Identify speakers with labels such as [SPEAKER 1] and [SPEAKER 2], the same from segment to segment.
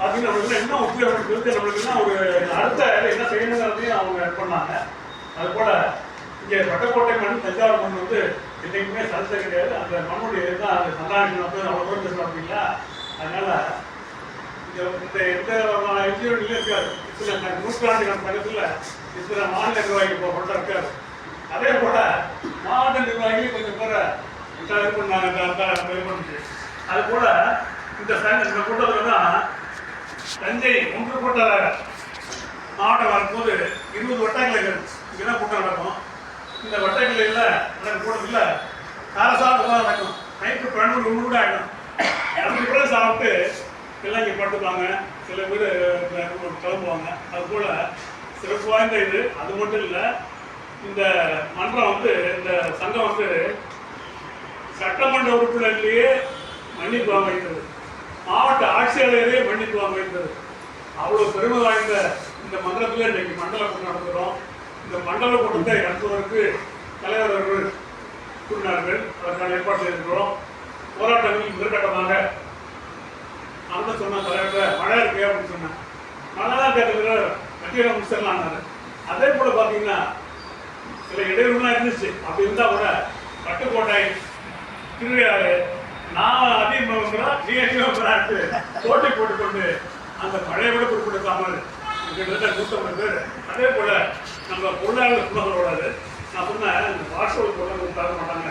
[SPEAKER 1] அப்படின்னு நம்மளுக்கு என்ன உத்தியோகம் இருக்கு, நம்மளுக்கு என்ன ஒரு அடுத்த என்ன செய்யணுங்கிறதையும் அவங்க பண்ணாங்க. அது போல இங்கே வட்டக்கோட்டை மண் தஞ்சாவூர் மண் வந்து என்றைக்குமே சலசை கிடையாது. அந்த மண்ணுடைய தான் அந்த சந்தானம் வந்து அவ்வளோ தூரம் பேசுகிறோம் அப்படிங்களா. அதனால இந்த எந்த என்ஜிஓலையும் இருக்காது. இத்தனை நூற்றாண்டுகள் பக்கத்தில் இத்தனை மாநில நிர்வாகிகள் போட்ட இருக்காது. அதே போல மாவட்ட நிர்வாகிகள் கொஞ்சம் பேரை இது பண்ணாங்க. அது போல இந்த கூட்டத்தில் தான் தஞ்சை ஒன்று கூட்ட மாவட்டம் வரும்போது 20 வட்டங்கள் இங்கேதான் கூட்டம் நடக்கும். இந்த வட்டக்கிளையில் நடக்கும் கூட்டத்தில் அரசாங்கம் தான் நடக்கும். நைட்டு 12 1 கூட ஆகிடும். அதுக்கு கூட சாப்பிட்டு எல்லாம் இங்கே படுத்துப்பாங்க. சில பேர் கிளம்புவாங்க. அது போல் சிறப்பு வாய்ந்த இது. அது மட்டும் இல்லை, இந்த மன்றம் வந்து இந்த சங்கம் வந்து சட்டமன்ற உறுப்பினர்லேயே மன்னிப்பு வாங்கிட்டது, மாவட்ட ஆட்சியாளரே மன்னிப்பு வாங்கிட்டது. அவ்வளோ பெருமை வாய்ந்த இந்த மன்றத்தில் இன்றைக்கு மண்டல கூட்டம் நடத்துகிறோம். இந்த மண்டல கூட்டத்தை நடத்துவதற்கு தலைவர் அவர்கள் கூறினார்கள். அதற்கான ஏற்பாடு செய்திருக்கிறோம். போராட்டங்களில் முதற்கட்டமாக நான் தான் சொன்ன தலைவர் மழை இருக்கு அப்படின்னு சொன்னேன். மழை தான் கேட்கறது கட்டிடம் முடிச்சிடலான்னாரு. அதே போல் பார்த்தீங்கன்னா சில இடையூறுலாம் இருந்துச்சு. அப்படி இருந்தால் கூட பட்டுக்கோட்டை திருவையாறு நான் அதிகமாக நீதிமன்றாட்டு போட்டி போட்டுக்கொண்டு அந்த பழைய விட குறிப்பிடுத்தாமல் கிட்டத்தட்ட 150 பேர். அதே போல் நம்ம பொருளாதார சுமகளோடாது நான் சொன்னேன், இந்த வாட்ஸ்அப் பொருளாதார கொடுத்தாக்க மாட்டாங்க,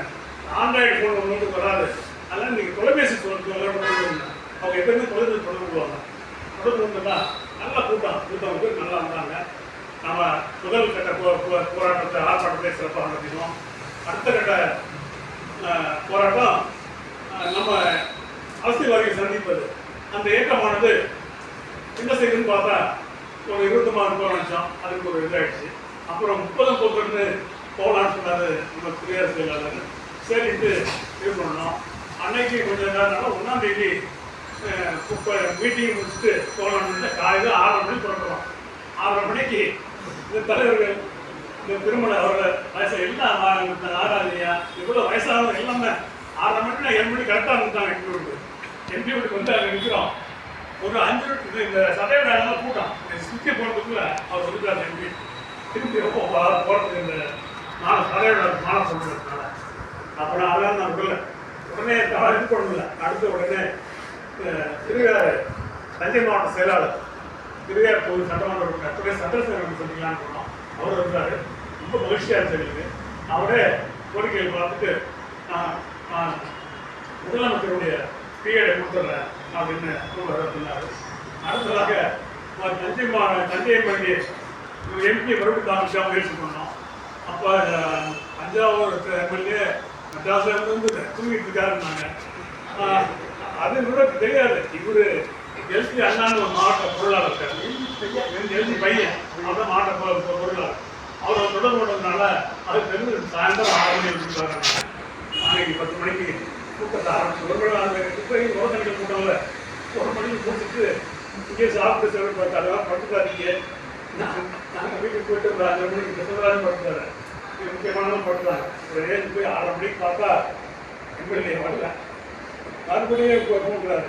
[SPEAKER 1] ஆண்ட்ராய்டு ஃபோன் ஒன்று வராது. அதனால் நீங்கள் தொலைபேசி அவங்க எப்பயுமே தொலைபேசி தொடர்பு கொள்வாங்க. தொடர்பு கொண்டுனா நல்லா கூட்டம் பேர் நல்லா வந்தாங்க. நம்ம முதல் கட்ட போராட்டத்தை ஆர்ப்பாட்டத்தை சிறப்பாக நடத்தினோம். அடுத்த கட்ட போராட்டம் நம்ம அரசியல்வாதிகளை சந்திப்பது. அந்த இயக்கமானது என்ன செய்யுதுன்னு பார்த்தா ஒரு 20 போக நினச்சோம். அதுக்கு ஒரு இதாகிடுச்சு. அப்புறம் 30 போக்குன்னு போகலான்னு சொன்னார் நம்ம குடியரசு செயலாளர். சரிட்டு இது பண்ணோம். அன்னைக்கு கொஞ்சம் நேரம் 1ஆம் தேதி மீட்டிங் முடிச்சுட்டு போகலான்னு காலையில் 6:30 மணிக்கு புறப்படுறோம். 6:30 மணிக்கு இந்த தலைவர்கள் இந்த திருமண அவர்கள் வயசு எல்லாம் ஆராதியா இவ்வளோ வயசானவங்க எல்லாமே 6:30 மணிக்கு 7 மணிக்கு கரெக்டாக வந்துட்டாங்க. எம்பி வீட்டுக்கு வந்து அங்கே நிற்கிறோம். ஒரு 5 நிமிஷம் இந்த சட்டையோட கூட்டம் சுற்றி போகிறதுக்குள்ள அவர் சொல்லிட்டார் எம்பி திருப்பி போகிறதுக்கு இந்த சட்டையோட மாலை சொல்றதுனால. அப்புறம் அதெல்லாம் நான் விடல. உடனே இது பண்ணல. அடுத்த உடனே திருவையாறு தஞ்சை மாவட்ட செயலாளர் திருவையாறு தொகுதி சட்டமன்ற உறுப்பினர் துறை சந்திரசேகரன் சொல்லிக்கலான்னு சொன்னோம். அவர் இருந்தார். ரொம்ப மகிழ்ச்சியாக இருந்துச்சு. அவரே கோரிக்கைகள் பார்த்துட்டு முதலமைச்சருடைய பிஏடை கொடுத்துட்றேன் அப்படின்னு சொன்னார். அடுத்ததாக தஞ்சை மண்டி எம்பி மறுபடியும் தாமசியா முயற்சி பண்ணோம். அப்போ தஞ்சாவூர் எம்எல்ஏ மெட்ராஸ்லேருந்து தூங்கிட்டு இருக்காருன்னாங்க. அது கூட தெரியாது. இவர் எல்சி அண்ணான்னு ஒரு மாவட்ட பொருளாளர் இருக்கார். எல்சி பையன் அவர்தான் மாவட்ட பொருளாளர். அவரை தொடர்பு கொண்டதுனால அது தெரிஞ்சு சாயந்தரம் 6 மணி வச்சுருக்காங்க. நாளைக்கு 10 மணிக்கு கூட்டத்தை ஆரம்பிச்சு ஒரு அந்த யோசனைகள் கூட்டம்ல 1 மணிக்கு முடிச்சுட்டு இங்கே சாப்பிட்டு செலவு பார்த்து அதெல்லாம் படுத்துக்காதீங்க. நாங்கள் வீட்டுக்கு போயிட்டு ஒரு 5 மணிக்கு பிரசவராஜ் படுத்துறாரு. முக்கியமானதான் படுத்துறாங்க. ஒரு ஏஜ் போய் 6:30 மணிக்கு பார்த்தா எம்எல்ஏ வரல. மறுபடியும் கூப்பிடுறாரு.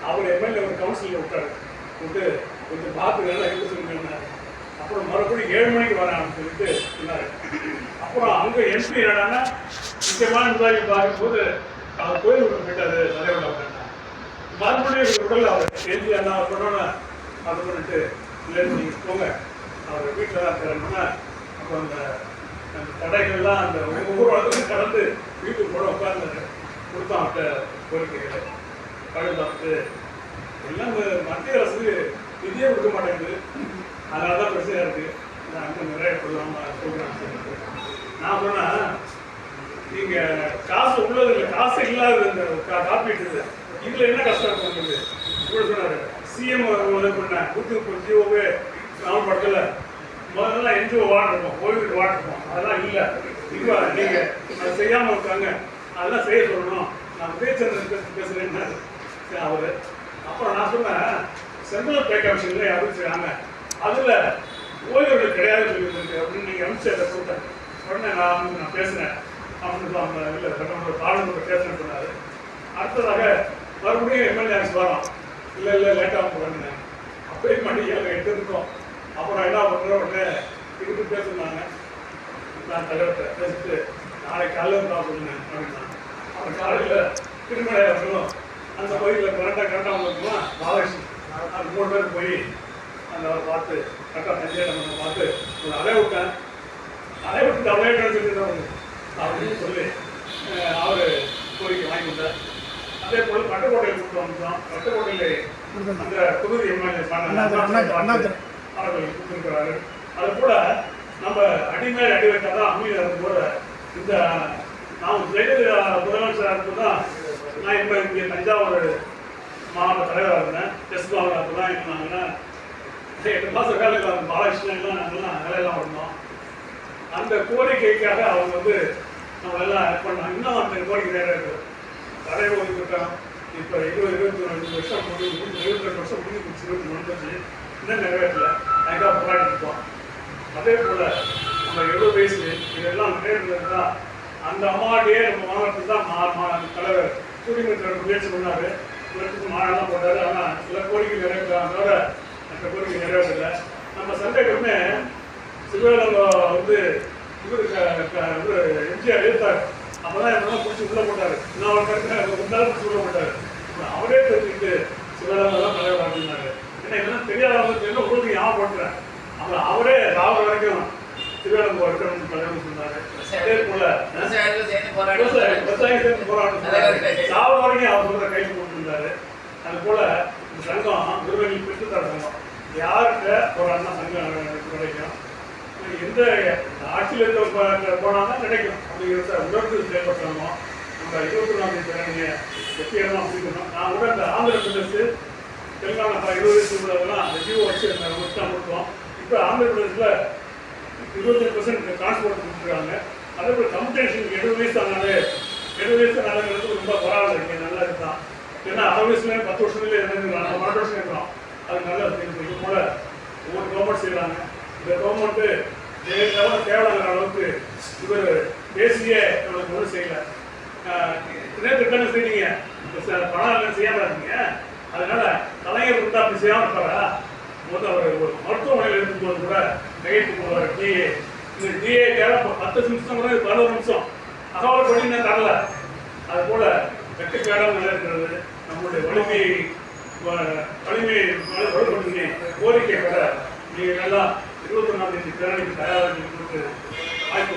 [SPEAKER 1] அவர் எம்எல்ஏ ஒரு கவுன்சிலில் விட்டாரு. விட்டு கொஞ்சம் பார்த்துக்கலாம் எடுத்து சொல்லுங்கன்னாரு. அப்புறம் மறுபடியும் 7 மணிக்கு வரான்னு சொல்லிட்டு சொன்னார். அப்புறம் அங்கே எம்பி என்னடான்னா முக்கியமான நிர்வாகி பார்க்கும்போது அவர் கோயில் விட்டு போயிட்டாரு தலைவர் அப்படின்னா மறுபடியும் உடல் அவர் எழுதி அண்ணா சொன்னோன்னா அது பண்ணிட்டு இல்லைன்னு நீங்கள் போங்க அவர் வீட்டில் தான் இருக்கிறாங்கன்னா அப்போ அந்த தடைகள்லாம் அந்த ஒவ்வொரு இடத்துலையும் கடந்து வீட்டுக்கு கூட உட்கார்ந்து கொடுத்தோம். அவர்கிட்ட கோரிக்கைகளை பழுதாத்து எல்லாம் மத்திய அரசு நிதியே கொடுக்க மாட்டேங்குது. அதனால தான் பிரச்சனையாக இருக்குது. அங்கே நிறைய சொல்கிறாங்க. நான் சொன்னேன், நீங்கள் காசு உள்ளது இல்லை, காசு இல்லாத இந்த காப்பீட்டு இதில் என்ன கஷ்டம் இருக்குது கூட சொன்னார். சிஎம் உதவி பண்ணேன் 130 ஜிஓவே நான் படத்தில் முதல்ல என்ஜிஓ வாட்டிருப்போம், ஓய்வு வாட்டிருப்போம். அதெல்லாம் இல்லை. இப்போ நீங்கள் அதை செய்யாமல் இருக்காங்க, அதெல்லாம் செய்ய சொல்லணும். நான் உதயச்சந்திரன் பேசுகிறேன்னா அவர். அப்புறம் நான் சொன்னேன், சென்ட்ரல் பே கமிஷனில் யாரும் செய்யாங்க, அதில் ஓய்வுகள் கிடையாது சொல்லியிருக்கு அப்படின்னு நீங்கள் அமைச்சர் சொல்லிட்டேன். உடனே நான் பேசினேன் அப்படின்னு அவங்க இல்லை சட்டமன்ற பாராளுமன்ற பேசுகிறேன்னு சொன்னார். அடுத்ததாக மறுபடியும் எம்எல்ஏ வரோம். இல்லை லேட்டாக போகிறாங்க. அப்பயே மணி 7-8 இருக்கும். அப்புறம் என்ன பண்ணுறோம், உடனே திருப்பி பேசுனாங்க. நான் தலைவர்கிட்ட பேசிட்டு நாளைக்கு காலையில் தான் சொன்னேன் அப்படின்னா, அப்புறம் காலையில் திருமலையாக இருக்கணும் அந்த கோயிலில் கரெக்டாக வந்துருக்குமா பாலகிருஷ்ணன் அது 3 பேர் போய் அந்த பார்த்து கரெக்டாக பஞ்சாயத்து பார்த்து ஒரு அலை விட்டேன். அலை விட்டு அவரே கிடச்சிட்டு அப்படின்னு சொல்லி அவர் கோரிக்கை வாங்கி கொடுத்தார். அதே போல் பட்டுக்கோட்டையில் கூப்பிட்டு வந்துட்டோம். பட்டுக்கோட்டையில் அந்த புதுதி எம்எல்ஏ அவர்கள் கொடுத்துருக்கிறாரு. அது கூட நம்ம அடிமேல் அடி வைத்தால் தான் அமைதி போல இந்த நாம் ஜெயலலிதா முதலமைச்சராக இருக்கும் தான் நான் இப்போ இங்கே தஞ்சாவூர் மாவட்ட தலைவராக இருந்தேன். டெஸ்ட்பாவில் அப்போ தான் இருந்தாங்கன்னா 8 மாதம் வேலைக்கு அந்த பாலகிருஷ்ணன்லாம் நாங்கள்லாம் வேலையெல்லாம் வந்தோம். அந்த கோரிக்கைக்காக அவங்க வந்து நம்மளெல்லாம் ஹெல்ப் பண்ணாங்க. இன்னும் அந்த கோரிக்கை நிறைய இருக்குது. தலைவர் ஒதுக்கிட்டோம். இப்போ 22 வருஷம் 22 வருஷம் முடிஞ்சு 23 இன்னும் நிறைவேற்றல. அதுக்காக போராடி இருக்கோம். அதே போல் நம்ம 70 வயசு இதெல்லாம் நிறைவேறது தான் அந்த அம்மாட்டையே நம்ம மாவட்டத்துக்கு தான் தலைவர் சூரியமேற்ற முயற்சி பண்ணார். இவருக்கு மாடெல்லாம் போட்டார். ஆனால் சில கோரிக்கை நிறைவேற்றாதோட அந்த கோரிக்கை நிறைவேற்றலை. நம்ம சண்டைக்குமே சிவகங்கை வந்து இவருக்கு எம்ஜிஆர் எழுத்தார். அப்போ தான் என்னெல்லாம் பிடிச்சி உள்ளே போட்டார். நான் ஒரு கருத்து முன்னாள் பிடிச்சி உள்ளே போட்டார். அவரே தெரிஞ்சுக்கிட்டு சிவகங்கை தான் தலைவர் அப்படின்னாரு. ஏன்னா இதெல்லாம் தெரியாதவங்க தெரியல உங்களுக்கு ஞாபகப்படுத்துறேன். அப்புறம் அவரே ராவல் வரைக்கும் சிவகங்கை இருக்கணும்னு தலைவர் சொன்னார். அதே போல விவசாயம் சேர்ந்து போராட்டம் ராவல் வரைக்கும் அவர் சொல்ற கையில் போட்டுருந்தாரு. அது போல இந்த சங்கம் நிர்வாகிகள் பெற்றுத்தர சங்கம் யார்கிட்ட ஒரு அண்ணா சங்கம் கிடைக்கும், எந்த ஆட்சியில் இருக்க போனால்தான் கிடைக்கும் அப்படிங்கிறத உணர்ந்து செயல்படுத்தணுமோ. நம்ம 24ஆம் தேதி வெற்றியெல்லாம் பிடிக்கணும். நான் கூட இந்த ஆந்திர பிரதேச தெலுங்கானா 20 வயசு உள்ளதெல்லாம் அந்த ஜீவோ வச்சு தான் கொடுத்தோம். இப்போ ஆந்திர பிரதேசில் 25% டிரான்ஸ்போர்ட் கொடுத்துருக்காங்க. அதே போல் கம்யூனிகேஷனுக்கு 70 வயசு ஆனாலே 70 வயசு நாளுங்கிறது ரொம்ப பரவாயில்ல. இங்கே நல்லா இருக்குதான். ஏன்னா 60 வயசுல 10 வருஷத்துலேயே இருந்து 12 வருஷம் இருக்கிறோம். அது நல்லா இருக்கு. இது போல ஒவ்வொரு கவர்மெண்ட் செய்கிறாங்க. இந்த கவர்மெண்ட்டு தேவையான அளவுக்கு இவர் பேசியே நம்மளுக்கு ஒன்றும் செய்யலை. திட்டங்கள் செய்றீங்க, பணம் செய்யாமல் இருக்கீங்க. அதனால கலைஞர் வந்து அப்படி செய்யாமல் இருப்பாரா? முதல் அவர் ஒரு மருத்துவமனையில் இருக்கும்போது கூட கையெழுத்து போடுவார். டிஏ இந்த டிஏ தேவை 10 நிமிஷம் கூட 11 நிமிஷம் தகவல் பண்ணி நான் தரல. அது போல வெட்டுக்காடாக இருக்கிறது. நம்மளுடைய வலுப்படுத்தி கோரிக்கை பெற நீங்கள் நல்லா 21ஆம் தேதி பேரணிக்கு தயாராக கொடுத்து வாய்ப்பு